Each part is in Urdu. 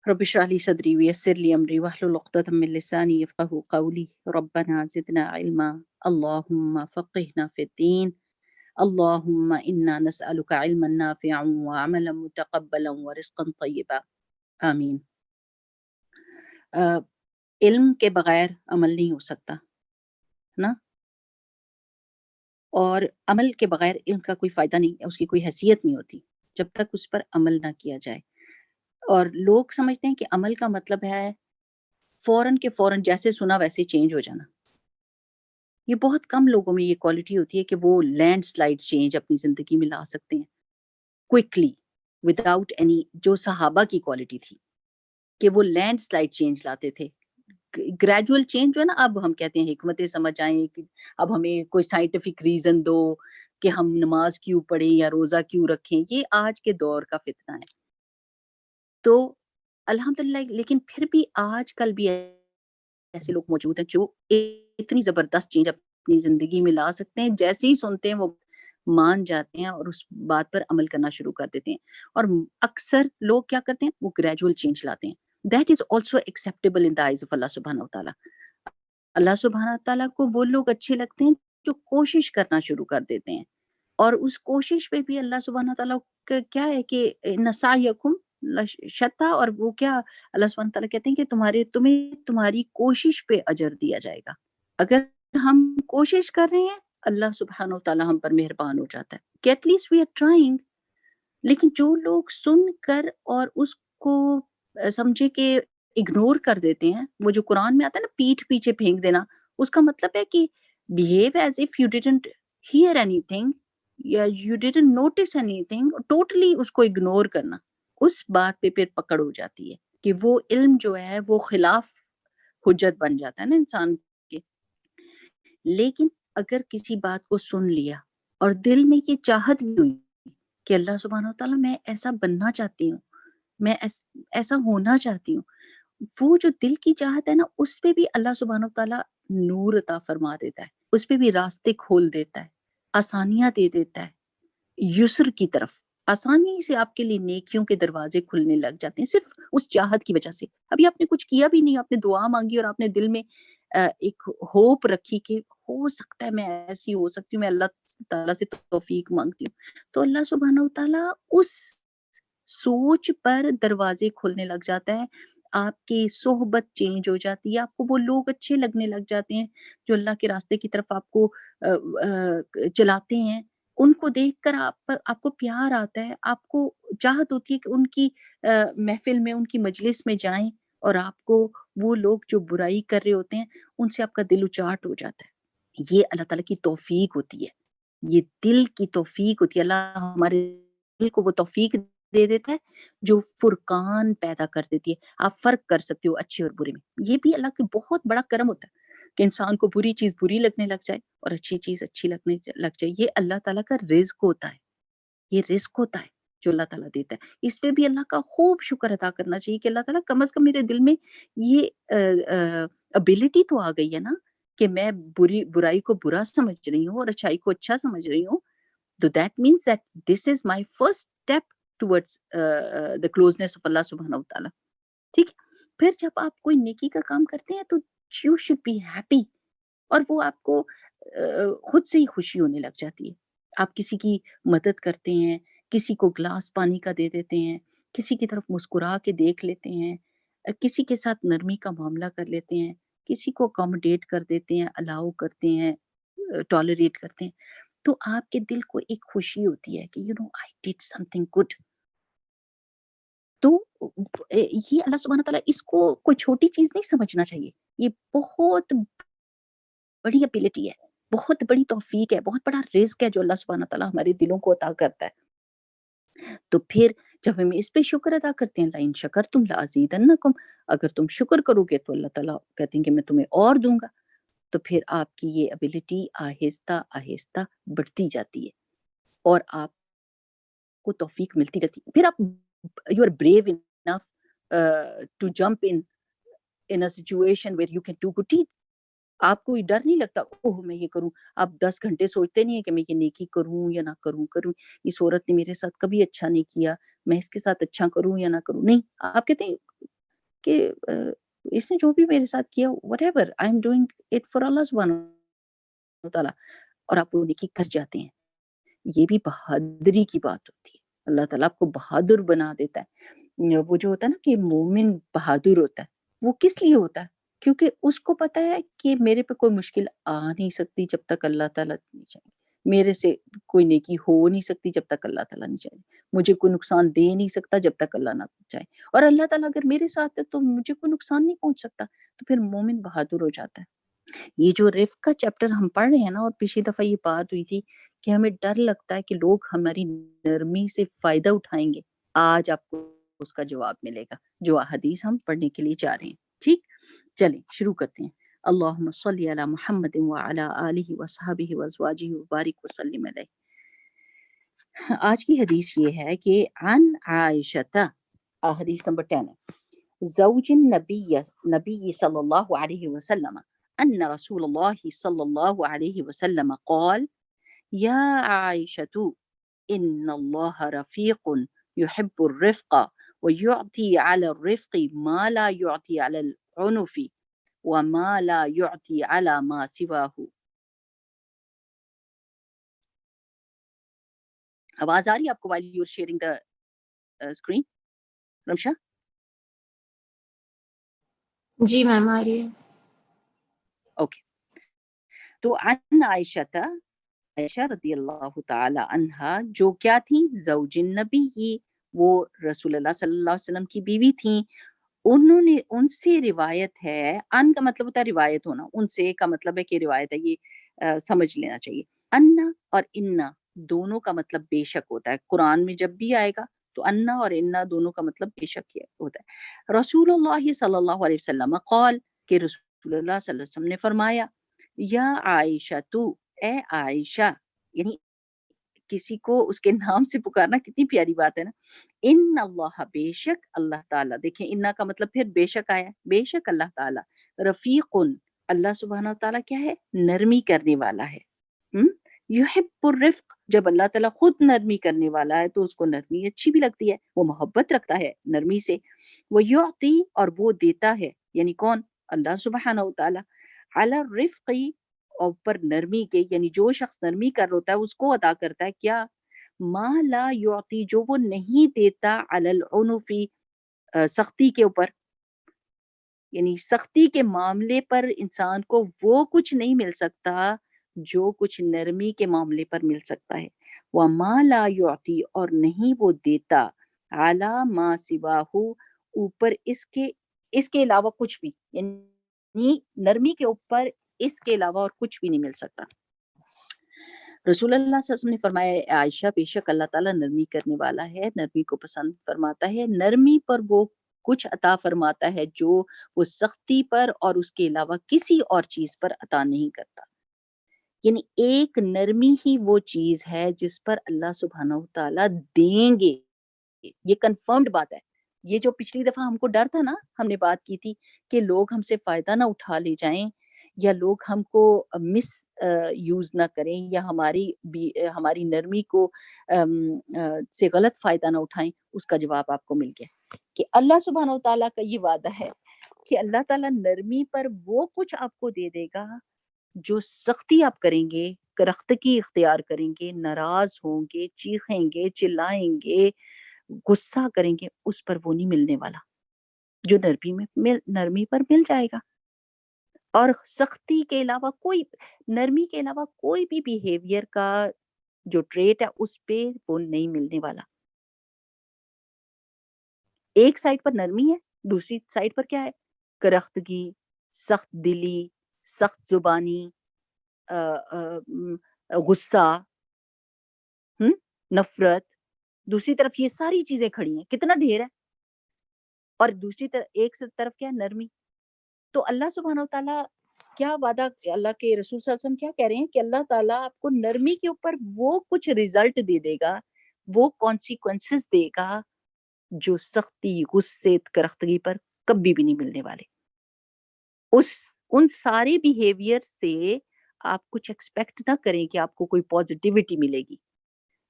رب اشرح لي صدري ويسر لي أمري واحلل عقدة من لساني يفقهوا قولي ربنا زدنا علما اللهم فقهنا في الدين اللهم إنا نسألك علما نافعا وعملا متقبلا ورزقا طيبا آمین۔ علم کے بغیر عمل نہیں ہو سکتا نا، اور عمل کے بغیر علم کا کوئی فائدہ نہیں، اس کی کوئی حیثیت نہیں ہوتی جب تک اس پر عمل نہ کیا جائے۔ اور لوگ سمجھتے ہیں کہ عمل کا مطلب ہے فوراً کے فوراً جیسے سنا ویسے چینج ہو جانا۔ یہ بہت کم لوگوں میں یہ کوالٹی ہوتی ہے کہ وہ لینڈ سلائڈ چینج اپنی زندگی میں لا سکتے ہیں کوئکلی وداؤٹ اینی، جو صحابہ کی کوالٹی تھی کہ وہ لینڈ سلائڈ چینج لاتے تھے۔ گریجول چینج جو ہے نا، اب ہم کہتے ہیں حکمتیں سمجھ آئیں کہ اب ہمیں کوئی سائنٹیفک ریزن دو کہ ہم نماز کیوں پڑھیں یا روزہ کیوں رکھیں، یہ آج کے دور کا فتنہ ہے۔ تو الحمدللہ، لیکن پھر بھی آج کل بھی ایسے لوگ موجود ہیں جو اتنی زبردست چینج اپنی زندگی میں لا سکتے ہیں، جیسے ہی سنتے ہیں وہ مان جاتے ہیں اور اس بات پر عمل کرنا شروع کر دیتے ہیں۔ اور اکثر لوگ کیا کرتے ہیں، وہ گریجول چینج لاتے ہیں۔ That is also acceptable in the eyes of اللہ سبحانہ و تعالیٰ۔ اللہ سبحانہ تعالیٰ کو وہ لوگ اچھے لگتے ہیں جو کوشش کرنا شروع کر دیتے ہیں، اور اس کوشش پہ بھی اللہ سبحانہ تعالیٰ کا کیا ہے کہ ان سعیکم لشتیٰ، اور وہ کیا اللہ سبحانہ تعالیٰ کہتے ہیں کہ تمہیں تمہاری کوشش پہ اجر دیا جائے گا۔ اگر ہم کوشش کر رہے ہیں، اللہ سبحانہ تعالیٰ ہم پر مہربان ہو جاتا ہے کہ at least we are trying. لیکن جو لوگ سن کر اور اس کو سمجھے کہ اگنور کر دیتے ہیں، وہ جو قرآن میں آتا ہے نا پیٹھ پیچھے پھینک دینا، اس کا مطلب ہے کہ behave as if you didn't hear anything یا you didn't notice anything، totally اس کو اگنور کرنا، اس بات پہ پھر پکڑ ہو جاتی ہے کہ وہ علم جو ہے وہ خلاف حجت بن جاتا ہے نا انسان کے۔ لیکن اگر کسی بات کو سن لیا اور دل میں یہ چاہت بھی ہوئی کہ اللہ سبحانہ وتعالیٰ میں ایسا بننا چاہتی ہوں، میں ایسا ہونا چاہتی ہوں، وہ جو دل کی چاہت ہے نا، اس پہ بھی اللہ سبحانہ وتعالیٰ نور عطا فرما دیتا ہے، اس پہ بھی راستے کھول دیتا ہے، آسانیاں دے دیتا ہے یسر کی طرف۔ آسانی سے آپ کے لیے نیکیوں کے دروازے کھلنے لگ جاتے ہیں صرف اس چاہت کی وجہ سے۔ ابھی آپ نے کچھ کیا بھی نہیں، آپ نے دعا مانگی اور آپ نے دل میں ایک ہوپ رکھی کہ ہو سکتا ہے میں ایسی ہو سکتی ہوں، میں اللہ تعالیٰ سے توفیق مانگتی ہوں، تو اللہ سبحانہ وتعالیٰ اس سوچ پر دروازے کھولنے لگ جاتا ہے، آپ کی صحبت چینج ہو جاتی ہے، آپ کو وہ لوگ اچھے لگنے لگ جاتے ہیں جو اللہ کے راستے کی طرف آپ کو چلاتے ہیں۔ ان کو دیکھ کر آپ کو پیار آتا ہے، آپ کو چاہت ہوتی ہے کہ ان کی محفل میں، ان کی مجلس میں جائیں، اور آپ کو وہ لوگ جو برائی کر رہے ہوتے ہیں ان سے آپ کا دل اچاٹ ہو جاتا ہے۔ یہ اللہ تعالیٰ کی توفیق ہوتی ہے، یہ دل کی توفیق ہوتی ہے۔ اللہ ہمارے دل کو وہ توفیق دے دیتا ہے جو فرقان پیدا کر دیتی ہے، آپ فرق کر سکتے ہو اچھے اور برے میں۔ یہ بھی اللہ کا بہت بڑا کرم ہوتا ہے کہ انسان کو بری چیز بری لگنے لگ جائے اور اچھی چیز اچھی لگنے لگ جائے۔ یہ اللہ تعالیٰ کا رزق ہوتا ہے، یہ رزق ہوتا ہے جو اللہ تعالیٰ دیتا ہے۔ اس پہ بھی اللہ کا خوب شکر ادا کرنا چاہیے کہ اللہ تعالیٰ کم از کم میرے دل میں یہ ابیلٹی تو آ گئی ہے نا کہ میں برائی کو برا سمجھ رہی ہوں اور اچھائی کو اچھا سمجھ رہی ہوں۔ تو that means that this is my first step towards the closeness of اللہ سبحانہ وتعالیٰ۔ ٹھیک ہے، پھر جب آپ کوئی نیکی کا کام کرتے ہیں تو you should be happy، اور وہ آپ کو خود سے ہی خوشی ہونے لگ جاتی ہے۔ آپ کسی کی مدد کرتے ہیں، کسی کو گلاس پانی کا دے دیتے ہیں، کسی کی طرف مسکرا کے دیکھ لیتے ہیں، کسی کے ساتھ نرمی کا معاملہ کر لیتے ہیں، کسی کو اکاموڈیٹ کر دیتے ہیں، الاؤ کرتے ہیں، ٹالریٹ کرتے ہیں، تو آپ کے دل کو ایک خوشی ہوتی ہے کہ I did something good۔ تو یہ اللہ سبحانہ تعالیٰ اس کو کوئی چھوٹی چیز نہیں سمجھنا چاہیے، یہ بہت بڑی ابیلٹی ہے، بہت بڑی توفیق ہے، بہت بڑا رزق ہے جو اللہ سبحانہ تعالیٰ ہمارے دلوں کو عطا کرتا ہے۔ تو پھر جب ہم اس پہ شکر ادا کرتے ہیں، لَإِن شَكَرْتُمْ لَأَزِيدَنَّكُمْ، اگر تم شکر کرو گے تو اللہ تعالیٰ کہتے ہیں کہ میں تمہیں اور دوں گا۔ تو پھر آپ کی یہ ابیلٹی آہستہ آہستہ بڑھتی جاتی ہے اور آپ کو توفیق ملتی رہتی ہے۔ پھر آپ you are brave enough to jump in a situation where you can do good deed. آپ کو ڈر نہیں لگتا اوہ میں یہ کروں، آپ 10 گھنٹے سوچتے نہیں ہیں کہ میں یہ نیکی کروں یا نہ کروں، اس عورت نے میرے ساتھ کبھی اچھا نہیں کیا، میں اس کے ساتھ اچھا کروں یا نہ کروں، نہیں، آپ کہتے ہیں کہ اس نے جو بھی میرے ساتھ کیا whatever I am doing it for اللہ سبحانہ تعالیٰ، اور آپ وہ نیکی کر جاتے ہیں، یہ بھی بہادری کی بات ہوتی ہے. اللہ تعالیٰ آپ کو بہادر بنا دیتا ہے. وہ جو ہوتا ہے نا کہ مومن بہادر ہوتا ہے، وہ کس لیے ہوتا ہے؟ کیونکہ اس کو پتا ہے کہ میرے پہ کوئی مشکل آ نہیں سکتی جب تک اللہ تعالیٰ نہیں چاہے، میرے سے کوئی نیکی ہو نہیں سکتی جب تک اللہ تعالیٰ نہیں چاہے، مجھے کوئی نقصان دے نہیں سکتا جب تک اللہ نہ چاہے، اور اللہ تعالیٰ اگر میرے ساتھ ہے تو مجھے کوئی نقصان نہیں پہنچ سکتا. تو پھر مومن بہادر ہو جاتا ہے. یہ جو رفق کا چیپٹر ہم پڑھ رہے ہیں نا، اور پچھلی دفعہ یہ بات ہوئی تھی کہ ہمیں ڈر لگتا ہے کہ لوگ ہماری نرمی سے فائدہ اٹھائیں گے. آج آپ کو اس کا جواب ملے گا جو حدیث ہم پڑھنے کے لیے جا رہے ہیں. ٹھیک، چلیں شروع کرتے ہیں. اللہم صلی علی محمد وعلی آلہ وصحبہ وازواجہ وبارک وسلم علیہ. آج کی حدیث یہ ہے کہ عن عائشہ، حدیث نمبر 10 ہے، زوج نبی صلی اللہ علیہ وسلم ان رسول اللہ صلی اللہ علیہ وسلم قال یا عائشة ان اللہ رفیق يحب الرفق ويعطي على الرفق ما لا يعطي على العنف وما لا يعطي على ما سواه. آواز آ رہی ہے آپ کو while you're sharing the screen Rimsha? جی میم آ رہی ہے. اوکے. تو عن عائشہ رضی اللہ تعالی عنہا جو کیا تھیں؟ زوج النبی، وہ رسول اللہ صلی اللہ علیہ وسلم کی بیوی تھیں. انہوں نے ان سے روایت ہے، ان کا مطلب ہوتا ہے روایت ہونا، ان سے کا مطلب ہے کہ روایت ہے، یہ سمجھ لینا چاہیے. انا اور انا دونوں کا مطلب بے شک ہوتا ہے. قرآن میں جب بھی آئے گا تو انا اور انا دونوں کا مطلب بے شک ہوتا ہے. رسول اللہ صلی اللہ علیہ وسلم قال، کہ رسول اللہ صلی اللہ علیہ وسلم نے فرمایا، یا عائشہ تو، اے عائشہ، یعنی کسی کو اس کے نام سے پکارنا کتنی پیاری بات ہے نا. ان اللہ، بے شک اللہ تعالیٰ، دیکھیں انا کا مطلب پھر بے شک آیا، بے شک اللہ تعالیٰ، رفیق، اللہ سبحانہ تعالیٰ کیا ہے؟ نرمی کرنے والا ہے. یحب الرفق، جب اللہ تعالیٰ خود نرمی کرنے والا ہے تو اس کو نرمی اچھی بھی لگتی ہے، وہ محبت رکھتا ہے نرمی سے. وہ یعطی، اور وہ دیتا ہے، یعنی کون؟ اللہ سبحانہ تعالیٰ، علی الرفق، اوپر نرمی کے، یعنی جو شخص نرمی کر ہوتا ہے اس کو عطا کرتا ہے کیا؟ ما لا یعطی، جو وہ نہیں دیتا، علی العنف، سختی کے اوپر، یعنی سختی کے معاملے پر انسان کو وہ کچھ نہیں مل سکتا جو کچھ نرمی کے معاملے پر مل سکتا ہے. وما لا یعطی، اور نہیں وہ دیتا، علی ما سواہ، اوپر اس کے علاوہ کچھ بھی، یعنی نرمی کے اوپر اس کے علاوہ اور کچھ بھی نہیں مل سکتا. رسول اللہ صلی اللہ علیہ وسلم نے فرمایا، عائشہ، بے شک اللہ تعالیٰ نرمی کرنے والا ہے، نرمی کو پسند فرماتا ہے، نرمی پر وہ کچھ عطا فرماتا ہے جو وہ سختی پر اور اس کے علاوہ کسی اور چیز پر عطا نہیں کرتا. یعنی ایک نرمی ہی وہ چیز ہے جس پر اللہ سبحانہ تعالیٰ دیں گے، یہ کنفرمڈ بات ہے. یہ جو پچھلی دفعہ ہم کو ڈر تھا نا، ہم نے بات کی تھی کہ لوگ ہم سے فائدہ نہ اٹھا لے جائیں، یا لوگ ہم کو مس یوز نہ کریں، یا ہماری نرمی کو سے غلط فائدہ نہ اٹھائیں. اس کا جواب آپ کو مل گیا کہ اللہ سبحانہ تعالیٰ کا یہ وعدہ ہے کہ اللہ تعالیٰ نرمی پر وہ کچھ آپ کو دے دے گا جو سختی آپ کریں گے، کرختگی اختیار کریں گے، ناراض ہوں گے، چیخیں گے، چلائیں گے، غصہ کریں گے، اس پر وہ نہیں ملنے والا جو نرمی پر مل جائے گا. اور سختی کے علاوہ نرمی کے علاوہ کوئی بھی بیہیویئر کا جو ٹریٹ ہے اس پہ وہ نہیں ملنے والا. ایک سائڈ پر نرمی ہے، دوسری سائڈ پر کیا ہے؟ کرختگی، سخت دلی، سخت زبانی، غصہ، نفرت. دوسری طرف یہ ساری چیزیں کھڑی ہیں، کتنا ڈھیر ہے. اور دوسری طرف ایک طرف کیا ہے؟ نرمی. تو اللہ سبحانہ و تعالیٰ کیا وعدہ، اللہ کے رسول صلی اللہ علیہ وسلم کیا کہہ رہے ہیں کہ اللہ تعالیٰ آپ کو نرمی کے اوپر وہ کچھ ریزلٹ دے دے گا، وہ کانسیکوینسز دے گا جو سختی، غصے، کرختگی پر کبھی بھی نہیں ملنے والے. ان سارے بیہیویئر سے آپ کچھ ایکسپیکٹ نہ کریں کہ آپ کو کوئی پازیٹیوٹی ملے گی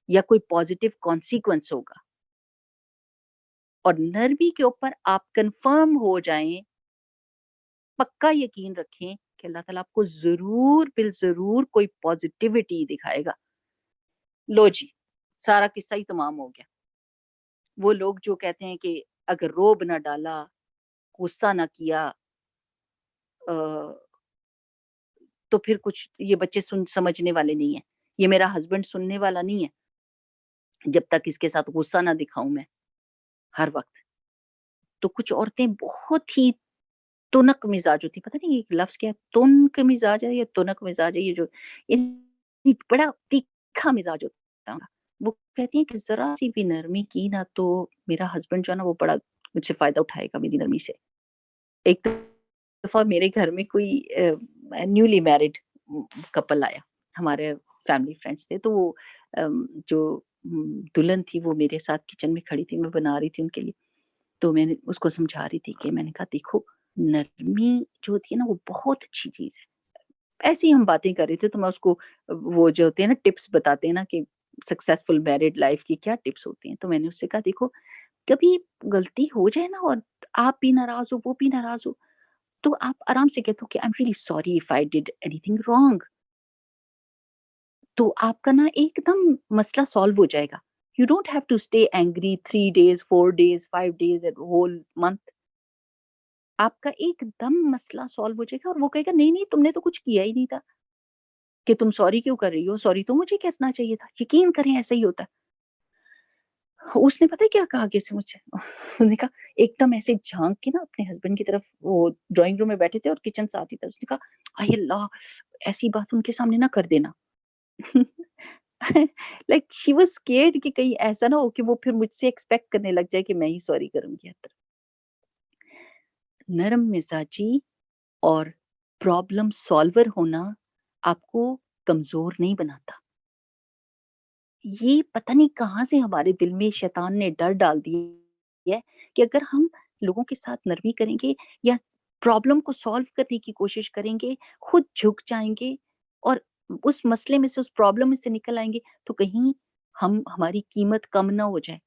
یا کوئی پازیٹیو کانسیکوینس ہوگا. اور نرمی کے اوپر آپ کنفرم ہو جائیں، پکا یقین رکھیں کہ اللہ تعالیٰ آپ کو ضرور بالضرور کوئی پازیٹیوٹی دکھائے گا. لو جی، سارا قصہ ہی تمام ہو گیا. وہ لوگ جو کہتے ہیں کہ اگر روب نہ ڈالا، غصہ نہ کیا، تو پھر کچھ یہ بچے سمجھنے والے نہیں ہیں، یہ میرا ہسبینڈ سننے والا نہیں ہے جب تک اس کے ساتھ غصہ نہ دکھاؤں میں ہر وقت. تو کچھ عورتیں بہت ہی تنک مزاج ہوتی، پتہ نہیں یہ لفظ کیا ہے، تنک مزاج ہے یا تنک مزاج ہے، یہ جو یہ بڑا تیکھا مزاج ہوتا ہے. وہ کہتی ہیں کہ ذرا سی بھی نرمی کی نا تو میرا ہسبینڈ جو ہے نا وہ بڑا مجھ سے فائدہ اٹھائے گا میری نرمی سے. ایک دفعہ میرے گھر میں کوئی نیولی میرڈ کپل آیا، ہمارے فیملی فرینڈس تھے، تو وہ جو دلہن تھی وہ میرے ساتھ کچن میں کھڑی تھی، میں بنا رہی تھی ان کے لیے. تو میں نے اس کو سمجھا رہی تھی کہ میں نے کہا دیکھو نرمی جو ہوتی ہے نا وہ بہت اچھی چیز ہے. ایسے ہی ہم باتیں کر رہے تھے تو میں اس کو وہ جو ہوتے ہیں نا ٹپس بتاتے ہیں نا کہ سکسیسفل میرڈ لائف کی کیا ٹپس ہوتی ہیں، تو میں نے اس سے کہا دیکھو کبھی غلطی ہو جائے نا اور آپ بھی ناراض ہو وہ بھی ناراض ہو تو آپ آرام سے کہتے ہو کہ I'm really sorry if I did anything wrong. تو آپ کا نا ایک دم مسئلہ سالو ہو جائے گا. You don't have to stay angry 3 days, 4 days, 5 days, a whole month. آپ کا ایک دم مسئلہ سالو ہو جائے گا اور وہ کہے گا نہیں نہیں تم نے تو کچھ کیا ہی نہیں تھا کہ تم سوری کیوں کر رہی ہو، سوری تو مجھے کرنا چاہیے تھا. یقین کریں ایسا ہی ہوتا ہے. اس نے پتہ ہے کیا کہا آگے سے مجھ سے اس نے کہا ایک دم ایسے جھانک کے نا اپنے ہسبینڈ کی طرف، وہ ڈرائنگ روم میں بیٹھے تھے اور کچن سے آتی تھا، اس نے کہا اے اللہ ایسی بات ان کے سامنے نہ کر دینا. لائک شی واز اسکیئرڈ کہ کہیں ایسا نہ ہو کہ وہ پھر مجھ سے ایکسپیکٹ کرنے لگ جائے کہ میں ہی سوری کروں گی. نرم مزاجی اور پرابلم سالور ہونا آپ کو کمزور نہیں بناتا. یہ پتہ نہیں کہاں سے ہمارے دل میں شیطان نے ڈر ڈال دیا ہے کہ اگر ہم لوگوں کے ساتھ نرمی کریں گے یا پرابلم کو سالو کرنے کی کوشش کریں گے، خود جھک جائیں گے اور اس مسئلے میں سے اس پرابلم میں سے نکل آئیں گے تو کہیں ہماری قیمت کم نہ ہو جائے،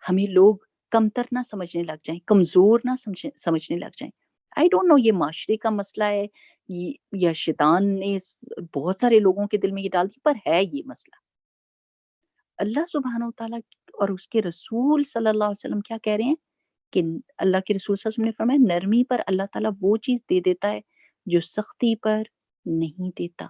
ہمیں لوگ کمتر نہ سمجھنے لگ جائیں، کمزور نہ سمجھنے لگ جائیں. آئی ڈونٹ نو یہ معاشرے کا مسئلہ ہے یا شیطان نے بہت سارے لوگوں کے دل میں یہ ڈال دی، پر ہے یہ مسئلہ. اللہ سبحانہ و تعالیٰ اور اس کے رسول صلی اللہ علیہ وسلم کیا کہہ رہے ہیں کہ اللہ کے رسول صلی اللہ علیہ وسلم نے فرمایا نرمی پر اللہ تعالیٰ وہ چیز دے دیتا ہے جو سختی پر نہیں دیتا.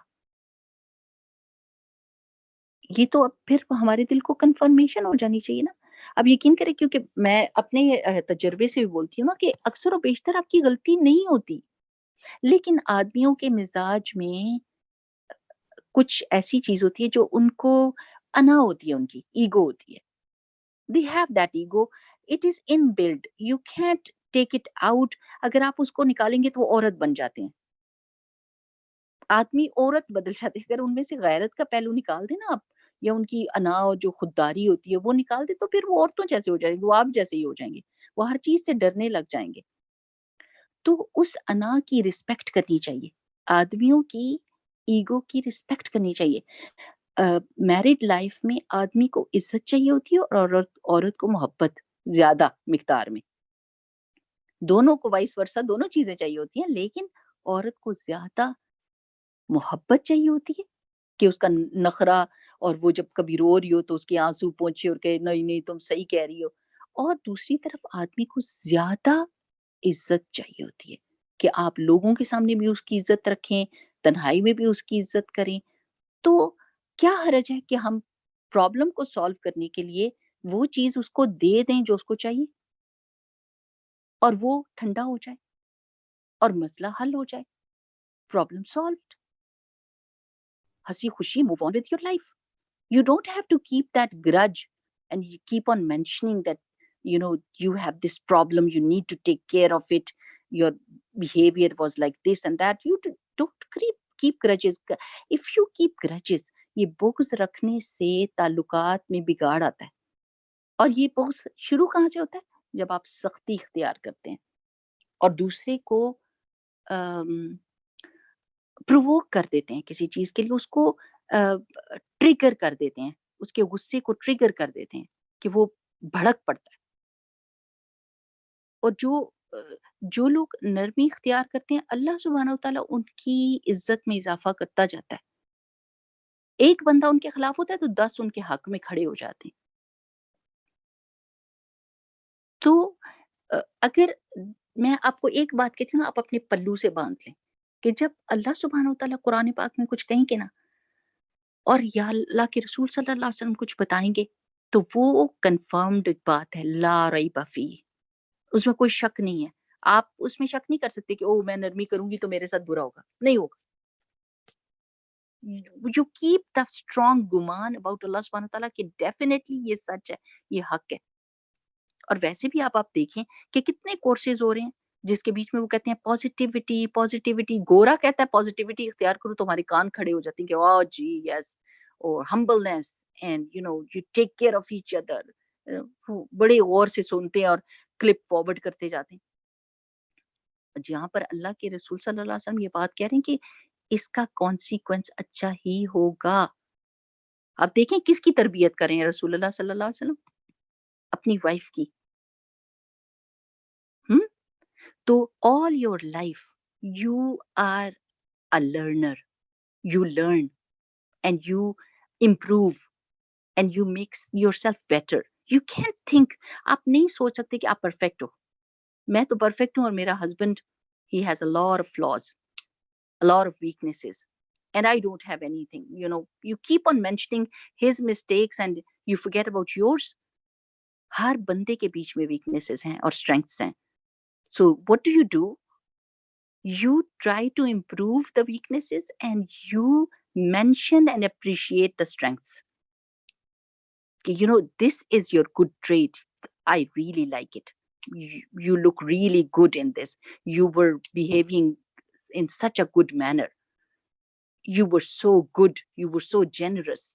یہ تو اب پھر ہمارے دل کو کنفرمیشن ہو جانی چاہیے نا. اب یقین کریں کیونکہ میں اپنے تجربے سے بھی بولتی ہوں نا کہ اکثر و بیشتر آپ کی غلطی نہیں ہوتی، لیکن آدمیوں کے مزاج میں کچھ ایسی چیز ہوتی ہے جو ان کو انا ہوتی ہے، ان کی ایگو ہوتی ہے. They have that ego. It is inbuilt. You can't take it out. اگر آپ اس کو نکالیں گے تو وہ عورت بن جاتے ہیں. آدمی عورت بدل جاتے ہیں. اگر ان میں سے غیرت کا پہلو نکال دیں نا آپ یا ان کی انا اور جو خودداری ہوتی ہے وہ نکال دیں تو پھر وہ عورتوں جیسے ہو جائیں گے، وہ آپ جیسے ہی ہو جائیں گے، وہ ہر چیز سے ڈرنے لگ جائیں گے. تو اس انا کی رسپیکٹ کرنی چاہیے، آدمیوں کی ایگو کی رسپیکٹ کرنی چاہیے. میرڈ لائف میں آدمی کو عزت چاہیے ہوتی ہے اور عورت کو محبت زیادہ مقدار میں. دونوں کو وائس ورسا دونوں چیزیں چاہیے ہوتی ہیں، لیکن عورت کو زیادہ محبت چاہیے ہوتی ہے کہ اس کا نخرا اور وہ جب کبھی رو رہی ہو تو اس کے آنسو پہنچے اور کہے نہیں نہیں تم صحیح کہہ رہی ہو. اور دوسری طرف آدمی کو زیادہ عزت چاہیے ہوتی ہے کہ آپ لوگوں کے سامنے بھی اس کی عزت رکھیں، تنہائی میں بھی اس کی عزت کریں. تو کیا حرج ہے کہ ہم پرابلم کو سالو کرنے کے لیے وہ چیز اس کو دے دیں جو اس کو چاہیے اور وہ ٹھنڈا ہو جائے اور مسئلہ حل ہو جائے، پرابلم سالوڈ. ہنسی خوشی move on with your life. You don't have to keep that grudge and you keep on mentioning that, you have this problem, you need to take care of it, your behavior was like this and that. You don't keep grudges. If you keep grudges, یہ بغض رکھنے سے تعلقات میں بگاڑ آتا ہے. اور یہ بغض شروع کہاں سے ہوتا ہے؟ جب آپ سختی اختیار کرتے ہیں اور دوسرے کو پرووک کر دیتے ہیں کسی چیز کے لیے، اس کو ٹریگر کر دیتے ہیں، اس کے غصے کو ٹریگر کر دیتے ہیں کہ وہ بھڑک پڑتا ہے. اور جو لوگ نرمی اختیار کرتے ہیں اللہ سبحانہ وتعالیٰ ان کی عزت میں اضافہ کرتا جاتا ہے. ایک بندہ ان کے خلاف ہوتا ہے تو 10 ان کے حق میں کھڑے ہو جاتے ہیں. تو اگر میں آپ کو ایک بات کہتی ہوں نا، آپ اپنے پلو سے باندھ لیں کہ جب اللہ سبحانہ وتعالیٰ قرآن پاک میں کچھ کہیں گے نا، اور یا اللہ کے رسول صلی اللہ علیہ وسلم کچھ بتائیں گے، تو وہ کنفرمڈ بات ہے، لا ریب فیہ، اس میں کوئی شک نہیں ہے. آپ اس میں شک نہیں کر سکتے کہ او میں نرمی کروں گی تو میرے ساتھ برا ہوگا، نہیں ہوگا. یو کیپ دا اسٹرانگ گمان اباؤٹ اللہ سبحانہ تعالیٰ کہ ڈیفینیٹلی یہ سچ ہے، یہ حق ہے. اور ویسے بھی آپ دیکھیں کہ کتنے کورسز ہو رہے ہیں جس کے بیچ میں وہ کہتے ہیں پازیٹیوٹی پازیٹیوٹی. گورا کہتا ہے پازیٹیوٹی اختیار کرو تو ہمارے کان کھڑے ہو جاتے ہیں کہ او جی یس، اور humbleness and you take care of each other. بڑے غور سے سنتے ہیں اور کلپ فارورڈ کرتے جاتے ہیں. جہاں پر اللہ کے رسول صلی اللہ علیہ وسلم یہ بات کہہ رہے ہیں کہ اس کا کانسیکوینس اچھا ہی ہوگا. آپ دیکھیں کس کی تربیت کریں ہیں رسول اللہ صلی اللہ علیہ وسلم؟ اپنی وائف کی. ہم تو all your life you are a learner. You learn and you improve and you make yourself better. You can't think, آپ نہیں سوچ سکتے کہ آپ پرفیکٹ ہو. میں تو پرفیکٹ ہوں اور میرا husband he has a lot of flaws, a lot of weaknesses, and I don't have anything. You keep on mentioning his mistakes and you forget about yours. ہر بندے کے بیچ میں weaknesses ہیں اور strengths ہیں. So what do? You try to improve the weaknesses and you mention and appreciate the strengths. This is your good trait. I really like it. You look really good in this. You were behaving in such a good manner. You were so good. You were so generous.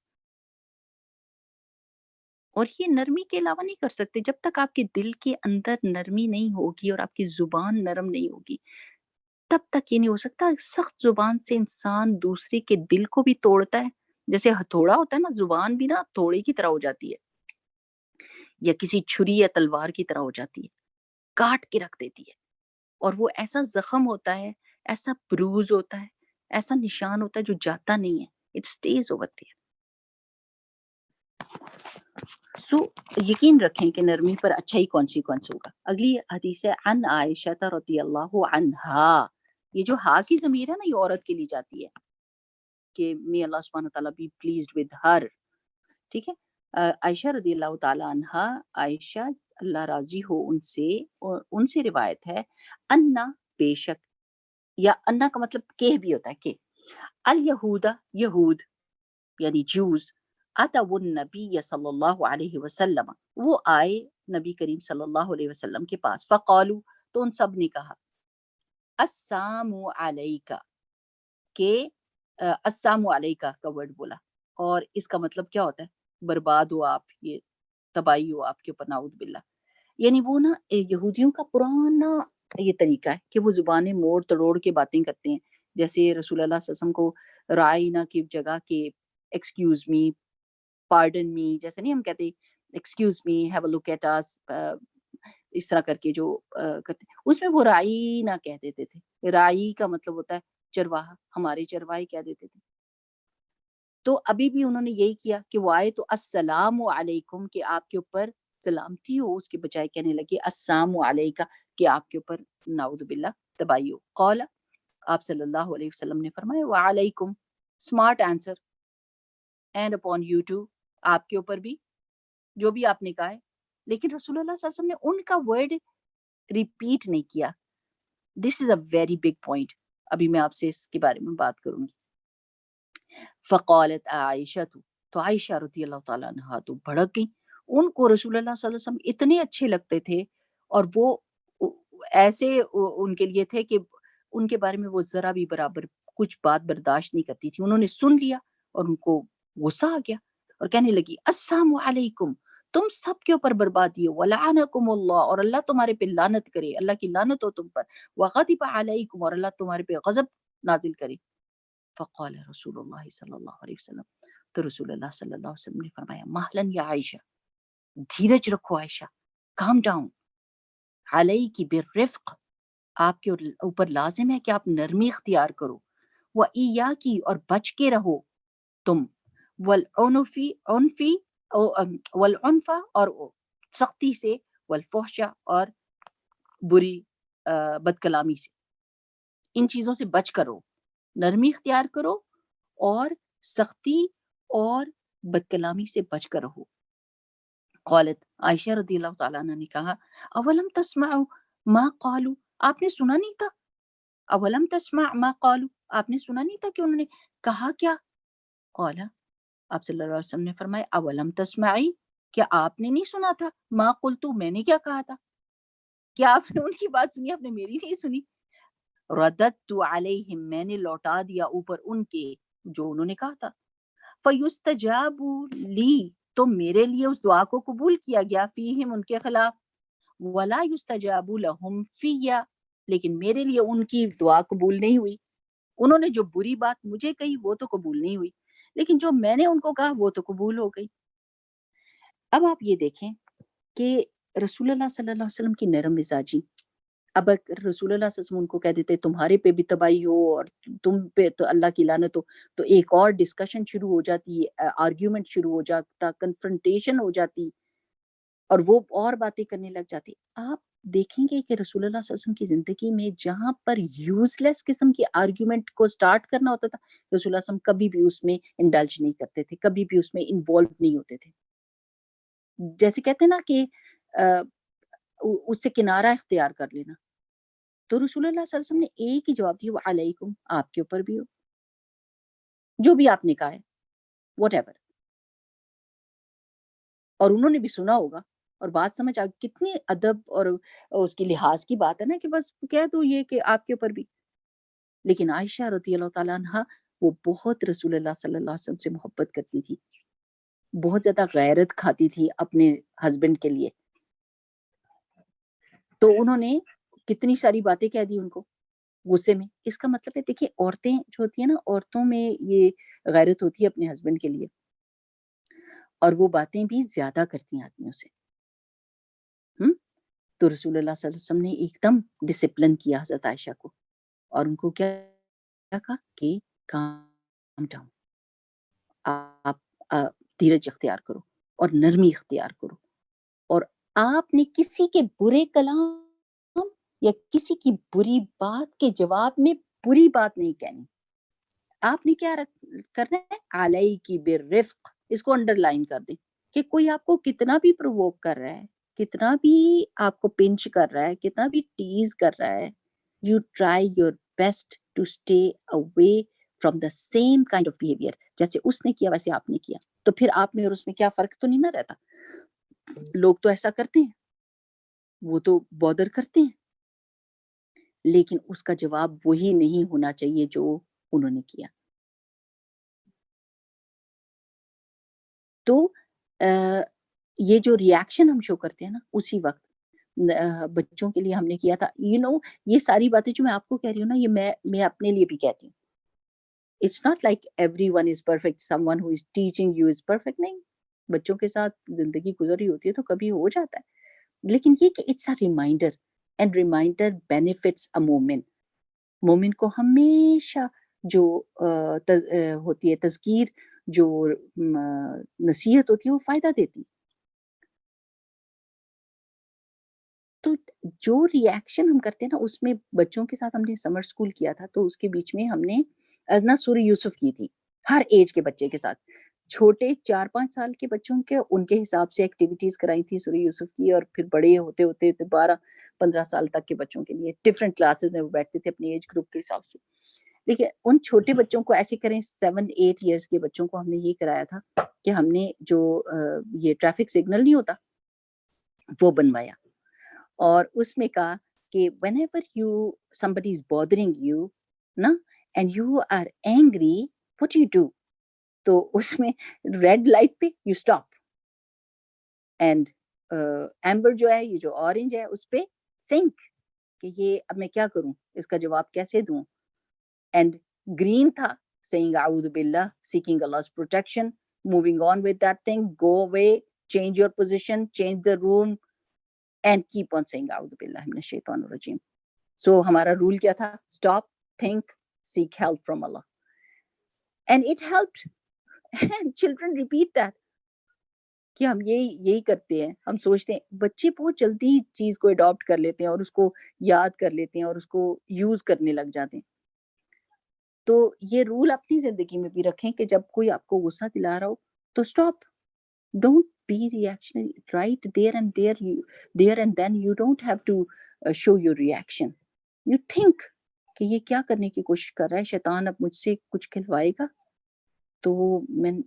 اور یہ نرمی کے علاوہ نہیں کر سکتے. جب تک آپ کے دل کے اندر نرمی نہیں ہوگی اور آپ کی زبان نرم نہیں ہوگی، تب تک یہ نہیں ہو سکتا. سخت زبان سے انسان دوسرے کے دل کو بھی توڑتا ہے. جیسے ہتھوڑا ہوتا ہے نا، زبان بھی نا ہتھوڑے کی طرح ہو جاتی ہے، یا کسی چھری یا تلوار کی طرح ہو جاتی ہے، کاٹ کے رکھ دیتی ہے. اور وہ ایسا زخم ہوتا ہے، ایسا بروز ہوتا ہے، ایسا نشان ہوتا ہے جو جاتا نہیں ہے. It stays over there. So یقین رکھیں کہ نرمی پر اچھا ہی کانسیکوینس ہوگا. اگلی حدیث ہے عن عائشہ رضی اللہ عنہا. یہ جو ہا کی ضمیر ہے نا، یہ عورت کے لیے جاتی ہے کہ may اللہ سبحانہ تعالیٰ be pleased with her. ٹھیک ہے. عائشہ رضی اللہ تعالیٰ عنہا، عائشہ اللہ راضی ہو ان سے روایت ہے، انا بے شک، یا انا کا مطلب کہ بھی ہوتا ہے کہ، الیہود یہود یعنی جوز، اتوا النبی صلی اللہ علیہ وسلم، وہ آئے نبی کریم صلی اللہ علیہ وسلم کے پاس. فقالو، تو ان سب نے کہا، السلام علیکہ، کہ السلام علیکہ کا ورڈ بولا، اور اس کا مطلب کیا ہوتا ہے؟ برباد ہو آپ، یہ تباہی ہو آپ کے اوپر، نعوذ باللہ. یعنی وہ نا یہودیوں کا پرانا یہ طریقہ ہے کہ وہ زبانیں موڑ تڑوڑ کے باتیں کرتے ہیں. جیسے رسول اللہ صلی اللہ علیہ وسلم کو رائنا کی جگہ کہ ایکسکیوز می، پارڈن می، جیسے نہیں ہم کہتے excuse me, have a look at us, اس طرح کر کے جو کرتے، اس میں وہ رائی نہ کہہ دیتے تھے. رائی کا مطلب ہوتا ہے چرواہا، ہمارے چرواہے کہہ دیتے تھے. تو ابھی بھی انہوں نے یہی کیا کہ وہ آئے تو السلام علیکم، کہ آپ کے اوپر سلامتی ہو، اس کے بجائے کہنے لگے السلام علیکہ، کہ آپ کے اوپر نعوذ باللہ تباہی ہو. قال، آپ صلی اللہ علیہ وسلم نے فرمایا، وعلیکم، smart answer, and upon you too, آپ کے اوپر بھی جو بھی آپ نے کہا ہے. لیکن رسول اللہ صلی اللہ علیہ وسلم نے ان کا ورڈ ریپیٹ نہیں کیا. دس از اے ویری بگ پوائنٹ. ابھی میں آپ سے اس کے بارے میں بات کروں گی. فقالت عائشہ، تو عائشہ رضی اللہ تعالیٰ عنہا تو بھڑک گئی. ان کو رسول اللہ صلی اللہ علیہ وسلم اتنے اچھے لگتے تھے، اور وہ ایسے ان کے لیے تھے کہ ان کے بارے میں وہ ذرا بھی برابر کچھ بات برداشت نہیں کرتی تھی. انہوں نے سن لیا اور ان کو غصہ آ گیا اور کہنے لگی، السلام علیکم، تم سب کے اوپر بربادی ہو، ولعنکم اللہ، اور اللہ تمہارے پہ لعنت کرے، اللہ کی لعنت ہو تم پر، وغضب علیکم، اور اللہ تمہارے پہ غضب نازل کرے. فقال رسول اللہ صلی اللہ علیہ وسلم، تو رسول اللہ صلی اللہ علیہ وسلم نے فرمایا، مہلن یا عائشہ، دھیرج رکھو عائشہ، کام ڈاؤن. علیکی بالرفق، آپ کے اوپر لازم ہے کہ آپ نرمی اختیار کرو، وَإِيَّاكِ اور بچ کے رہو تم، والعنف اور سختی سے، والفحش اور بری بد کلامی سے، ان چیزوں سے بچ کرو، نرمی اختیار کرو اور سختی اور بد کلامی سے بچ کر رہو۔ قالت عائشہ رضی اللہ تعالیٰ عنہ نے کہا اولم تسمعوا ما قالوا، آپ نے سنا نہیں تھا، اولم تسمع ما قالوا، آپ نے سنا نہیں تھا کہ انہوں نے کہا کیا؟ قال، آپ صلی اللہ علیہ وسلم نے فرمایا اولم تسمعی، کیا آپ نے نہیں سنا تھا، ما قلتو، میں نے کیا کہا تھا، کیا آپ نے ان کی بات سنی، آپ نے میری نہیں سنی؟ رددت علیہم، میں نے لوٹا دیا اوپر ان کے جو انہوں نے کہا تھا، فیستجاب لی، تو میرے لیے اس دعا کو قبول کیا گیا، فیہم ان کے خلاف، ولا یستجاب لہم فیہ، لیکن میرے لیے ان کی دعا قبول نہیں ہوئی، انہوں نے جو بری بات مجھے کہی وہ تو قبول نہیں ہوئی، لیکن جو میں نے ان کو کہا وہ تو قبول ہو گئی۔ اب آپ یہ دیکھیں کہ رسول اللہ صلی اللہ علیہ وسلم کی نرم مزاجی، اب اگر رسول اللہ صلی اللہ علیہ وسلم ان کو کہہ دیتے تمہارے پہ بھی تباہی ہو اور تم پہ تو اللہ کی لعنت ہو، تو ایک اور ڈسکشن شروع ہو جاتی، آرگیومنٹ شروع ہو جاتا، کنفرنٹیشن ہو جاتی، اور وہ اور باتیں کرنے لگ جاتی۔ آپ دیکھیں گے کہ رسول اللہ صلی اللہ علیہ وسلم کی زندگی میں جہاں پر یوز لیس قسم کی آرگیومنٹ کو سٹارٹ کرنا ہوتا تھا، رسول اللہ صلی اللہ علیہ وسلم کبھی بھی اس میں انڈلج نہیں کرتے تھے، کبھی بھی اس میں انوالو نہیں ہوتے تھے۔ جیسے کہتے ہیں نا کہ اس سے کنارہ اختیار کر لینا، تو رسول اللہ صلی اللہ علیہ وسلم نے ایک ہی جواب دیا، وعلیکم، آپ کے اوپر بھی ہو، جو بھی آپ نے کہا ہے، واٹ ایور، اور انہوں نے بھی سنا ہوگا اور بات سمجھ آ، کتنی ادب اور اس کی لحاظ کی بات ہے نا کہ بس کہہ دو یہ کہ آپ کے اوپر بھی۔ لیکن عائشہ رضی اللہ تعالیٰ عنہ وہ بہت رسول اللہ صلی اللہ علیہ وسلم سے محبت کرتی تھی، بہت زیادہ غیرت کھاتی تھی اپنے ہسبینڈ کے لیے، تو انہوں نے کتنی ساری باتیں کہہ دی ان کو غصے میں۔ اس کا مطلب ہے دیکھیے عورتیں جو ہوتی ہیں نا، عورتوں میں یہ غیرت ہوتی ہے اپنے ہسبینڈ کے لیے، اور وہ باتیں بھی زیادہ کرتی ہیں آدمیوں سے۔ تو رسول اللہ صلی اللہ علیہ وسلم نے ایک دم ڈسپلن کیا حضرت عائشہ کو، اور ان کو کیا کہا کہ کام ڈاؤن، آپ دھیرج اختیار کرو اور نرمی اختیار کرو، اور آپ نے کسی کے برے کلام یا کسی کی بری بات کے جواب میں بری بات نہیں کہنی، آپ نے کیا کرنا ہے، علیکی بالرفق، اس کو انڈر لائن کر دیں کہ کوئی آپ کو کتنا بھی پرووک کر رہا ہے، کتنا بھی آپ کو پنچ کر رہا ہے، کتنا بھی ٹیز کر رہا ہے، you try your best to stay away from the same kind of behaviour, جیسے اس نے کیا ویسے آپ نے کیا، تو پھر آپ میں اور اس میں کیا فرق تو نہیں نہ رہتا۔ لوگ تو ایسا کرتے ہیں، وہ تو بودر کرتے ہیں، لیکن اس کا جواب وہی نہیں ہونا چاہیے جو انہوں نے کیا۔ تو یہ جو ریاکشن ہم شو کرتے ہیں نا اسی وقت، بچوں کے لیے ہم نے کیا تھا، یہ ساری باتیں جو میں آپ کو کہہ رہی ہوں نا، یہ میں اپنے لیے بھی کہتی ہوں۔ It's not like everyone is perfect, someone who is teaching you is perfect, نہیں، بچوں کے ساتھ زندگی گزر رہی ہوتی ہے تو کبھی ہو جاتا ہے، لیکن یہ کہ it's a reminder, and reminder benefits a مومن، مومن کو ہمیشہ جو ہوتی ہے تذکیر، جو نصیحت ہوتی ہے وہ فائدہ دیتی۔ تو جو ریاکشن ہم کرتے ہیں نا، اس میں بچوں کے ساتھ ہم نے سمر اسکول کیا تھا، تو اس کے بیچ میں ہم نے ازنا سورہ یوسف کی تھی ہر ایج کے بچے کے ساتھ، چھوٹے 4-5 سال کے بچوں کے ان کے حساب سے ایکٹیویٹیز کرائی تھی سورہ یوسف کی، اور پھر بڑے ہوتے ہوتے 12-15 سال تک کے بچوں کے لیے ڈفرینٹ کلاسز میں وہ بیٹھتے تھے اپنی ایج گروپ کے حساب سے۔ دیکھیے ان چھوٹے بچوں کو ایسے کریں، 7-8 ایئرس کے بچوں کو ہم نے یہ کرایا تھا کہ ہم نے جو یہ ٹریفک سگنل نہیں ہوتا وہ بنوایا، اور اس میں کہا کہ whenever somebody is bothering you نا and you are angry, what do you do؟ تو اس میں ریڈ لائٹ پہ یو اسٹاپ، اینڈ ایمبر جو ہے، یہ جو اورنج ہے، اس پہ تھنک کہ یہ اب میں کیا کروں، اس کا جواب کیسے دوں، اینڈ گرین تھا saying اعوذ باللہ، seeking Allah's protection, moving on with that thing, go away, change your position, change the room, and keep on saying اعوذ باللہ من الشیطان الرجیم. So ہمارا رول کیا تھا؟ Stop, think, seek help from Allah. And it helped. And children repeat that. کہ ہم یہی کرتے ہیں. ہم سوچتے ہیں بچے بہت جلدی چیز کو اڈاپٹ کر لیتے ہیں اور اس کو یاد کر لیتے ہیں اور اس کو یوز کرنے لگ جاتے ہیں. تو یہ رول اپنی زندگی میں بھی رکھیں کہ جب کوئی آپ کو غصہ دلا رہا ہو تو stop. Don't be reactionary. Right there and then you don't have to show your reaction. You think کہ یہ کیا کرنے کی کوشش کر رہا ہے. شیطان اب مجھ سے کچھ کھلوائے گا تو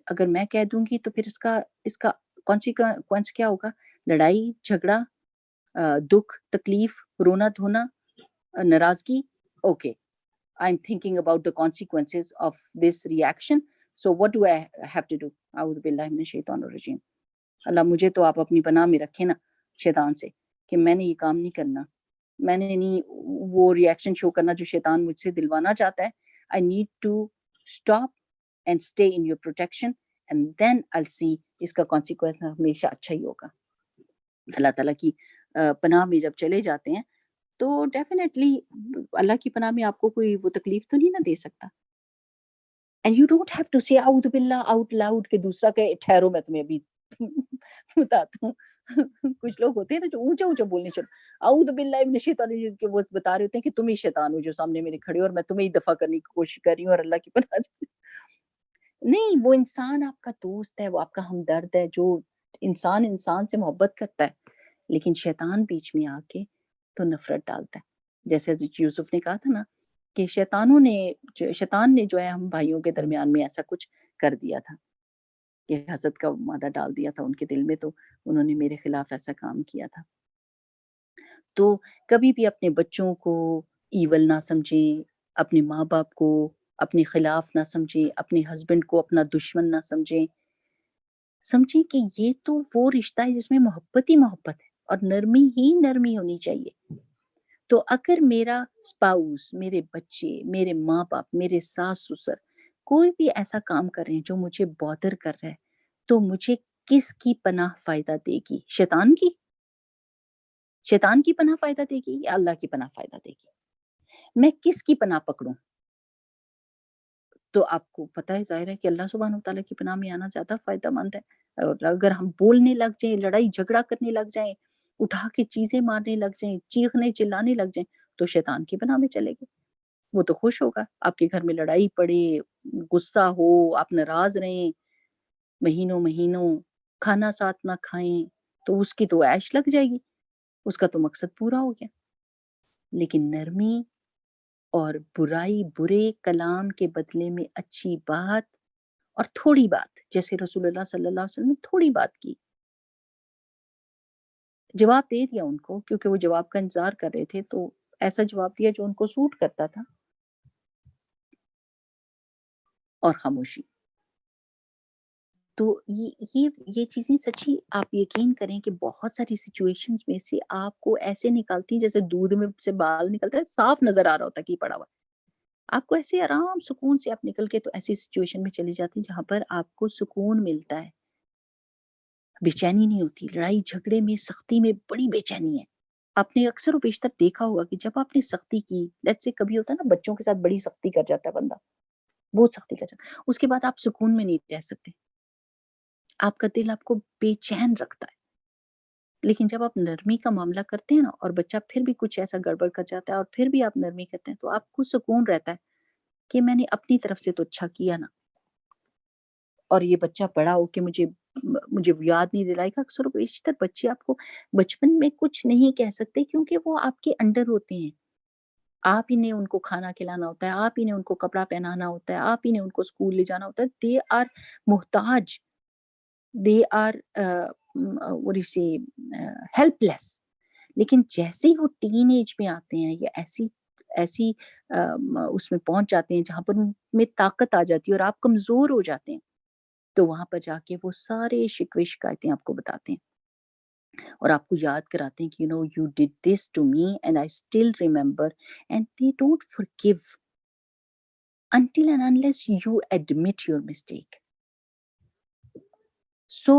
اگر میں کہہ دوں گی تو پھر اس کا کانسیکوینس کیا ہوگا؟ لڑائی جھگڑا، دکھ تکلیف، رونا دھونا، ناراضگی. Okay, I'm thinking about the consequences of this reaction. So what do I have to do? اعوذ باللہ من الشیطان الرجیم. اللہ مجھے تو آپ اپنی پناہ میں رکھیں نا شیطان سے کہ میں نے یہ کام نہیں کرنا. میں نے نہیں وہ ریاکشن شو کرنا جو شیطان مجھ سے دلوانا چاہتا ہے. I need to stop and stay in your protection and then I'll see اس کا consequence ہمیشہ اچھا ہی ہوگا. اللہ تعالیٰ کی پناہ میں جب چلے جاتے ہیں تو ڈیفینیٹلی اللہ کی پناہ میں آپ کو کوئی وہ تکلیف تو نہیں نہ دے سکتا. And you don't have to say اعوذ باللہ آؤٹ لاؤڈ کہ دوسرا کہ ٹھہرو میں تمہیں ابھی بتاتا ہوں. کچھ لوگ ہوتے ہیں نا جو اونچا اونچا بولنے شروع اعوذ باللہ من الشیطان الرجیم کہ وہ بتا رہے ہوتے ہیں کہ تم ہی شیطان ہو جو سامنے میرے کھڑے ہو اور میں تمہیں ہی دفع کرنے کی کوشش کر رہی ہوں اور اللہ کی پناہ. نہیں, وہ انسان آپ کا دوست ہے, وہ آپ کا ہمدرد ہے, جو انسان سے محبت کرتا ہے. لیکن شیطان بیچ میں آ کے تو نفرت ڈالتا ہے. جیسے یوسف نے کہا تھا نا کہ شیطان نے جو ہے ہم بھائیوں کے درمیان میں ایسا کچھ کر دیا تھا کہ حسد کا مادہ ڈال دیا تھا ان کے دل میں, تو انہوں نے میرے خلاف ایسا کام کیا تھا. تو کبھی بھی اپنے بچوں کو ایول نہ سمجھیں, اپنے ماں باپ کو اپنے خلاف نہ سمجھیں, اپنے ہسبینڈ کو اپنا دشمن نہ سمجھیں. سمجھیں کہ یہ تو وہ رشتہ ہے جس میں محبت ہی محبت ہے اور نرمی ہی نرمی ہونی چاہیے. تو اگر میرا اسپاؤس, میرے بچے, میرے ماں باپ, میرے ساس سسر کوئی بھی ایسا کام کر رہے ہیں جو مجھے بادر کر رہا ہے, تو مجھے کس کی پناہ فائدہ دے گی؟ شیطان کی پناہ فائدہ دے گی یا اللہ کی پناہ فائدہ دے گی؟ میں کس کی پناہ پکڑوں؟ تو آپ کو پتہ ہے, ظاہر ہے کہ اللہ سبحانہ وتعالیٰ کی پناہ میں آنا زیادہ فائدہ مند ہے. اور اگر ہم بولنے لگ جائیں, لڑائی جھگڑا کرنے لگ جائیں, اٹھا کے چیزیں مارنے لگ جائیں, چیخنے چلانے لگ جائیں, تو شیطان کی پناہ میں چلے گئے. وہ تو خوش ہوگا آپ کے گھر میں لڑائی پڑے, غصہ ہو, آپ ناراض رہیں, مہینوں کھانا ساتھ نہ کھائیں, تو اس کی تو عیش لگ جائے گی, اس کا تو مقصد پورا ہو گیا. لیکن نرمی اور برے کلام کے بدلے میں اچھی بات اور تھوڑی بات, جیسے رسول اللہ صلی اللہ علیہ وسلم نے تھوڑی بات کی, جواب دے دیا ان کو, کیونکہ وہ جواب کا انتظار کر رہے تھے, تو ایسا جواب دیا جو ان کو سوٹ کرتا تھا, اور خاموشی. تو یہ چیزیں سچی آپ یقین کریں کہ بہت ساری سچویشنز میں سے آپ کو ایسے نکالتی ہیں جیسے دودھ میں سے بال نکلتا ہے, صاف نظر آ رہا ہوتا ہے کہ پڑا ہوا. آپ کو ایسے آرام سکون سے آپ نکل کے تو ایسی سچویشن میں چلی جاتی جہاں پر آپ کو سکون ملتا ہے, بے چینی نہیں ہوتی. لڑائی جھگڑے میں, سختی میں بڑی بے چینی ہے. آپ نے اکثر و بیشتر دیکھا ہوگا کہ جب آپ نے سختی کی, لیٹس سے کبھی ہوتا ہے نا بچوں کے ساتھ بڑی سختی کر جاتا ہے بندہ, بہت سختی کر جاتا ہے, اس کے بعد آپ سکون میں نہیں رہ سکتے, آپ کا دل آپ کو بے چین رکھتا ہے. لیکن جب آپ نرمی کا معاملہ کرتے ہیں نا, اور بچہ پھر بھی کچھ ایسا گڑبڑ کر جاتا ہے اور پھر بھی آپ نرمی کرتے ہیں, تو آپ کو سکون رہتا ہے کہ میں نے اپنی طرف سے تو اچھا کیا نا, اور یہ بچہ بڑا ہو کے مجھے یاد نہیں دلائے گا. اکثر و بیشتر بچے آپ کو بچپن میں کچھ نہیں کہہ سکتے کیونکہ وہ آپ کے انڈر ہوتے ہیں. آپ ہی نے ان کو کھانا کھلانا ہوتا ہے, آپ ہی نے ان کو کپڑا پہنانا ہوتا ہے, آپ ہی نے ان کو اسکول لے جانا ہوتا ہے. دے آر محتاج, دے آر ہیلپ لیس. لیکن جیسے ہی وہ ٹین ایج میں آتے ہیں یا ایسی اس میں پہنچ جاتے ہیں جہاں پر ان میں طاقت آ جاتی ہے اور آپ کمزور ہو جاتے ہیں, تو وہاں پر جا کے وہ سارے شکوے شکایتیں آپ کو بتاتے ہیں اور آپ کو یاد کراتے ہیں کہ you did this to me and I still remember, and they don't forgive until and unless you admit your mistake. So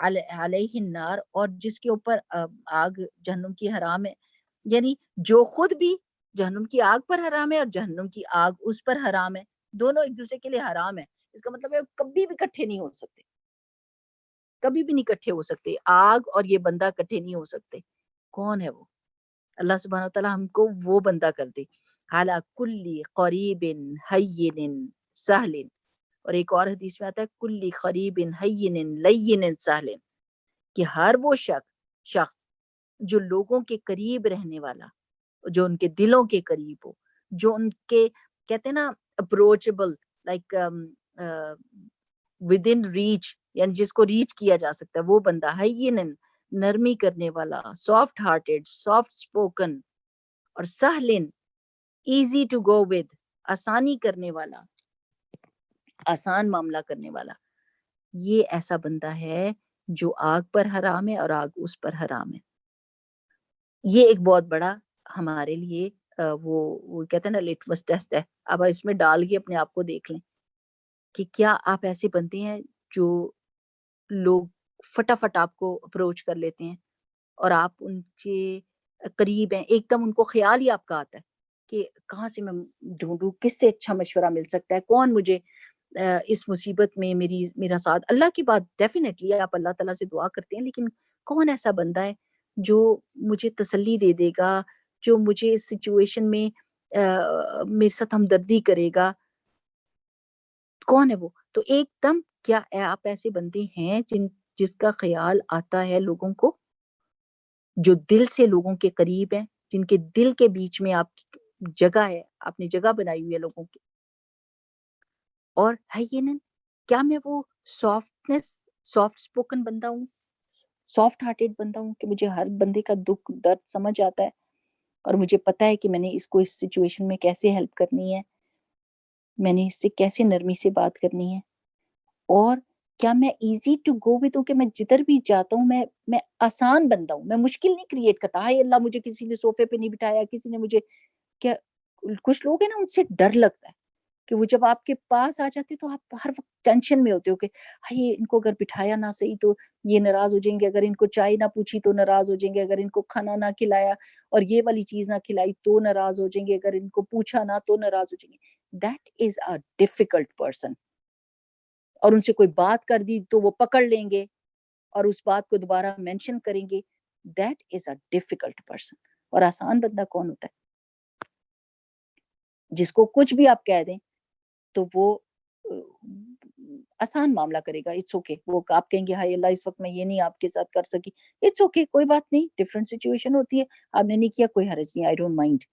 علیہ النار، اور جس کے اوپر آگ جہنم کی حرام ہے، یعنی جو خود بھی جہنم کی آگ پر حرام ہے اور جہنم کی آگ اس پر حرام ہے، دونوں ایک دوسرے کے لیے حرام ہے. اس کا مطلب ہے کبھی بھی اکٹھے نہیں ہو سکتے، کبھی بھی نہیں اکٹھے ہو سکتے. آگ اور یہ بندہ اکٹھے نہیں ہو سکتے. کون ہے وہ؟ اللہ سبحانہ وتعالیٰ ہم کو وہ بندہ کر دے. علی کل قریب ہین سہل، اور ایک اور حدیث میں آتا ہے کل قریب ہین لین سہل، کہ ہر وہ شخص جو لوگوں کے قریب رہنے والا، جو ان کے دلوں کے قریب ہو، جو ان کے کہتے ہیں نا approachable, like with in reach, یعنی جس کو ریچ کیا جا سکتا ہے، وہ بندہ ہے یہ نرمی کرنے والا، سافٹ ہارٹیڈ، سافٹ اسپوکن، اور سہلن، ایزی ٹو گو ود، آسانی کرنے والا، آسان معاملہ کرنے والا. یہ ایسا بندہ ہے جو آگ پر حرام ہے اور آگ اس پر حرام ہے. یہ ایک بہت بڑا ہمارے لیے وہ کہتے ہیں نا لٹمس ٹیسٹ ہے. اب اس میں ڈال کے اپنے آپ کو دیکھ لیں کہ کیا آپ ایسے بنتے ہیں جو لوگ فٹافٹ آپ کو اپروچ کر لیتے ہیں اور آپ ان کے قریب ہیں، ایک دم ان کو خیال ہی آپ کا آتا ہے کہ کہاں سے میں ڈھونڈوں، کس سے اچھا مشورہ مل سکتا ہے، کون مجھے اس مصیبت میں میرا ساتھ. اللہ کی بات ڈیفینیٹلی آپ اللہ تعالیٰ سے دعا کرتے ہیں، لیکن کون ایسا بندہ ہے جو مجھے تسلی دے دے گا، جو مجھے اس سچویشن میں میرے ساتھ ہمدردی کرے گا؟ کون ہے وہ؟ تو ایک دم کیا آپ ایسے بندے ہیں جس کا خیال آتا ہے لوگوں کو، جو دل سے لوگوں کے قریب ہیں، جن کے دل کے بیچ میں آپ کی جگہ ہے، آپ نے جگہ بنائی ہوئی ہے لوگوں کی. اور ہے یہ نہیں، کیا میں وہ سافٹ اسپوکن بندہ ہوں، سافٹ ہارٹیڈ بندہ ہوں کہ مجھے ہر بندے کا دکھ درد سمجھ آتا ہے اور مجھے پتا ہے کہ میں نے اس کو اس سچویشن میں کیسے ہیلپ کرنی ہے، میں نے اس سے کیسے نرمی سے بات کرنی ہے. اور کیا میں ایزی ٹو گو ود ہوں کہ میں جدھر بھی جاتا ہوں میں آسان بندہ ہوں، میں مشکل نہیں کریٹ کرتا. ہائے اللہ مجھے کسی نے صوفے پہ نہیں بٹھایا، کسی نے مجھے کیا. کچھ لوگ ہیں نا ان سے ڈر لگتا ہے کہ وہ جب آپ کے پاس آ جاتے تو آپ ہر وقت ٹینشن میں ہوتے ہو کہ ہائے ان کو اگر بٹھایا نہ صحیح تو یہ ناراض ہو جائیں گے، اگر ان کو چائے نہ پوچھی تو ناراض ہو جائیں گے، اگر ان کو کھانا نہ کھلایا اور یہ والی چیز نہ کھلائی تو ناراض ہو جائیں گے، اگر ان کو پوچھا نہ تو ناراض ہو جائیں گے. That is a difficult person. اور ان سے کوئی بات کر دی تو وہ پکڑ لیں گے اور اس بات کو دوبارہ مینشن کریں گے. That is a difficult person. اور آسان بندہ کون ہوتا ہے؟ جس کو کچھ بھی آپ کہہ دیں تو وہ آسان معاملہ کرے گا. It's okay. وہ آپ کہیں گے ہائے اللہ اس وقت میں یہ نہیں آپ کے ساتھ کر سکی، اٹس اوکے، کوئی بات نہیں، ڈفرینٹ سچویشن ہوتی ہے، آپ نے نہیں کیا کوئی حرج نہیں، آئی ڈونٹ مائنڈ.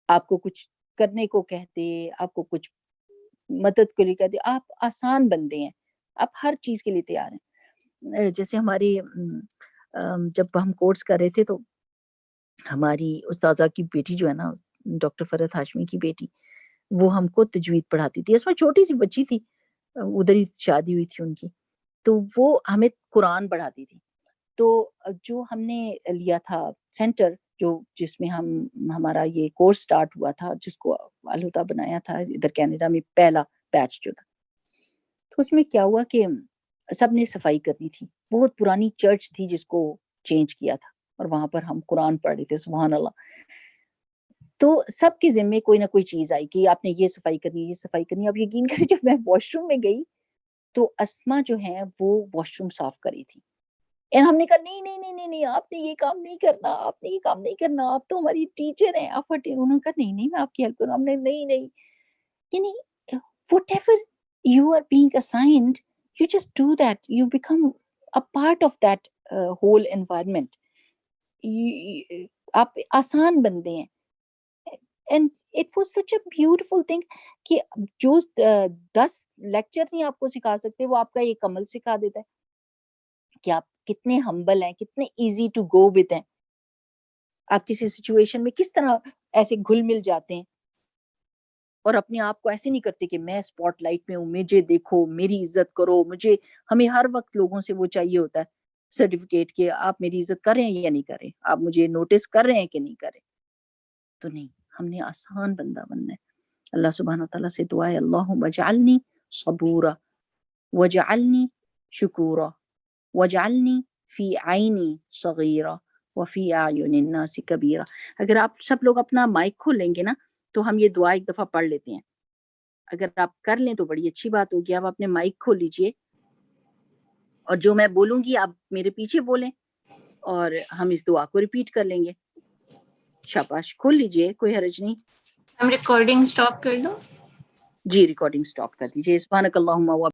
آپ کو کچھ کرنے کو کہتے، آپ کو کچھ مدد کے لیے کہتے، آپ آسان بندے ہیں، آپ ہر چیز کے لیے تیار ہیں. جیسے ہماری جب ہم کورس کر رہے تھے تو ہماری استاذہ کی بیٹی جو ہے نا، ڈاکٹر فرحت ہاشمی کی بیٹی، وہ ہم کو تجوید پڑھاتی تھی. اس میں چھوٹی سی بچی تھی، ادھر ہی شادی ہوئی تھی ان کی، تو وہ ہمیں قرآن پڑھاتی تھی. تو جو ہم نے لیا تھا سینٹر، جس میں ہمارا یہ کورس سٹارٹ ہوا تھا، جس کو الہدا بنایا تھا ادھر کینیڈا میں، پہلا بیچ جو تھا، تو اس میں کیا ہوا کہ سب نے صفائی کرنی تھی. بہت پرانی چرچ تھی جس کو چینج کیا تھا، اور وہاں پر ہم قرآن پڑھ رہے تھے. سبحان اللہ. تو سب کے ذمے کوئی نہ کوئی چیز آئی کہ آپ نے یہ صفائی کرنی ہے، یہ صفائی کرنی ہے. اب یقین کریں جب میں واش روم میں گئی تو اسما جو ہے وہ واش روم صاف کری تھی. اور ہم نے کہا نہیں نہیں نہیں نہیں نہیں، آپ نے یہ کام نہیں کرنا، آپ نے یہ کام نہیں کرنا، آپ تو ہماری ٹیچر ہیں، آپ ہٹے. انہوں نے کہا نہیں نہیں میں آپ کی ہیلپ کروں. ہم نے نہیں نہیں، یعنی whatever you are being assigned, you just do that, you become a part of that whole environment. آپ آسان بندے ہیں. And it was such a beautiful thing کہ جو 10 لیکچر نہیں آپ کو سکھا سکتے، وہ آپ کا ایک عمل سکھا دیتا ہے کہ آپ کتنے ہمبل ہیں، کتنے ایزی ٹو گو ود ہیں. آپ کسی سچویشن میں کس طرح ایسے گھل مل جاتے ہیں اور اپنے آپ کو ایسے نہیں کرتے کہ میں اسپاٹ لائٹ میں ہوں، مجھے دیکھو، میری عزت کرو. ہمیں ہر وقت لوگوں سے وہ چاہیے ہوتا ہے سرٹیفکیٹ کہ آپ میری عزت کر رہے ہیں یا نہیں کر رہے، آپ مجھے نوٹس کر رہے ہیں کہ نہیں کر رہے. تو نہیں، ہم نے آسان بندہ بننا ہے. اللہ سبحانہ تعالیٰ سے دعا ہے اللہم اجعلنی صبورا وجعلنی شکورا. وجعلنی فی عینی صغیرہ وفی اعین الناس کبیرہ. اگر آپ سب لوگ اپنا مائک کھول لیں گے نا تو ہم یہ دعا ایک دفعہ پڑھ لیتے ہیں. اگر آپ کر لیں تو بڑی اچھی بات ہوگی. آپ اپنے مائک کھول لیجئے اور جو میں بولوں گی آپ میرے پیچھے بولیں اور ہم اس دعا کو ریپیٹ کر لیں گے. شاباش, کھول لیجئے, کوئی حرج نہیں. ہم ریکارڈنگ سٹاپ کر دو. جی ریکارڈنگ سٹاپ کر دیجئے. سبحانک اللہم و